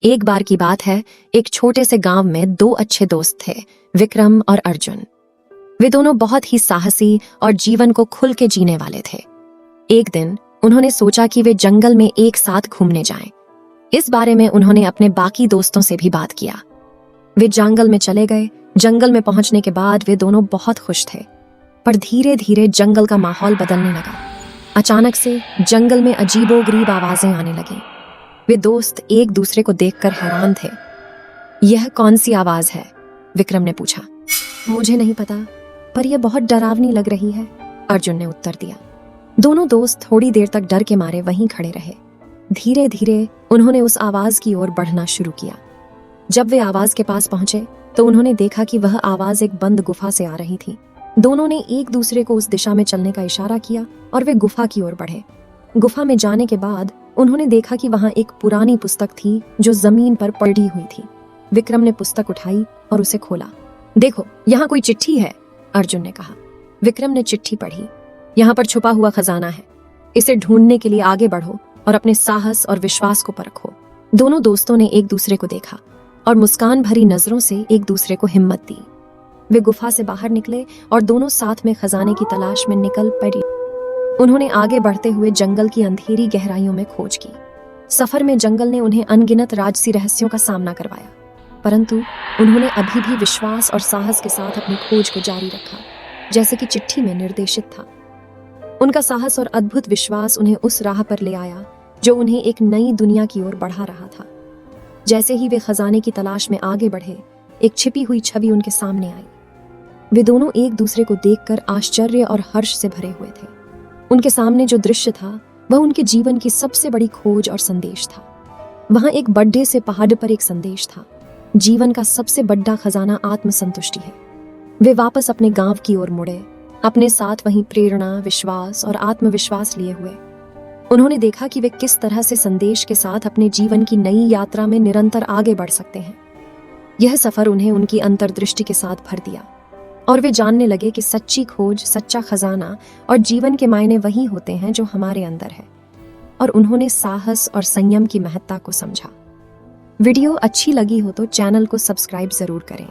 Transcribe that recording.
एक बार की बात है, एक छोटे से गांव में दो अच्छे दोस्त थे, विक्रम और अर्जुन। वे दोनों बहुत ही साहसी और जीवन को खुल के जीने वाले थे। एक दिन उन्होंने सोचा कि वे जंगल में एक साथ घूमने जाएं। इस बारे में उन्होंने अपने बाकी दोस्तों से भी बात किया। वे जंगल में चले गए। जंगल में पहुंचने के बाद वे दोनों बहुत खुश थे, पर धीरे धीरे जंगल का माहौल बदलने लगा। अचानक से जंगल में अजीबोगरीब आवाजें आने लगीं। वे दोस्त एक दूसरे को देखकर हैरान थे। यह कौन सी आवाज है? विक्रम ने पूछा। मुझे नहीं पता, पर यह बहुत डरावनी लग रही है, अर्जुन ने उत्तर दिया। दोनों दोस्त थोड़ी देर तक डर के मारे वहीं खड़े रहे। धीरे धीरे उन्होंने उस आवाज की ओर बढ़ना शुरू किया। जब वे आवाज के पास पहुंचे तो उन्होंने देखा कि वह आवाज एक बंद गुफा से आ रही थी। दोनों ने एक दूसरे को उस दिशा में चलने का इशारा किया और वे गुफा की ओर बढ़े। गुफा में जाने के बाद उन्होंने देखा कि वहां एक पुरानी पुस्तक थी जो जमीन पर पड़ी हुई थी। विक्रम ने पुस्तक उठाई और उसे खोला। देखो, यहाँ कोई चिट्ठी है, अर्जुन ने कहा। विक्रम ने चिट्ठी पढ़ी। यहाँ पर छुपा हुआ खजाना है। इसे ढूंढने के लिए आगे बढ़ो और अपने साहस और विश्वास को परखो। दोनों दोस्तों ने एक दूसरे को देखा और मुस्कान भरी नजरों से एक दूसरे को हिम्मत दी। वे गुफा से बाहर निकले और दोनों साथ में खजाने की तलाश में निकल पड़े। उन्होंने आगे बढ़ते हुए जंगल की अंधेरी गहराइयों में खोज की। सफर में जंगल ने उन्हें अनगिनत राजसी रहस्यों का सामना करवाया, परंतु उन्होंने अभी भी विश्वास और साहस के साथ अपनी खोज को जारी रखा, जैसे कि चिट्ठी में निर्देशित था। उनका साहस और अद्भुत विश्वास उन्हें उस राह पर ले आया जो उन्हें एक नई दुनिया की ओर बढ़ा रहा था। जैसे ही वे खजाने की तलाश में आगे बढ़े, एक छिपी हुई छवि उनके सामने आई। वे दोनों एक दूसरे को देखकर आश्चर्य और हर्ष से भरे हुए थे। उनके सामने जो दृश्य था वह उनके जीवन की सबसे बड़ी खोज और संदेश था। वहां एक बड़े से पहाड़ पर एक संदेश था, जीवन का सबसे बड़ा खजाना आत्मसंतुष्टि है। वे वापस अपने गांव की ओर मुड़े, अपने साथ वहीं प्रेरणा, विश्वास और आत्मविश्वास लिए हुए। उन्होंने देखा कि वे किस तरह से संदेश के साथ अपने जीवन की नई यात्रा में निरंतर आगे बढ़ सकते हैं। यह सफर उन्हें उनकी अंतर्दृष्टि के साथ भर दिया और वे जानने लगे कि सच्ची खोज, सच्चा खजाना और जीवन के मायने वही होते हैं जो हमारे अंदर है। और उन्होंने साहस और संयम की महत्ता को समझा। वीडियो अच्छी लगी हो तो चैनल को सब्सक्राइब जरूर करें।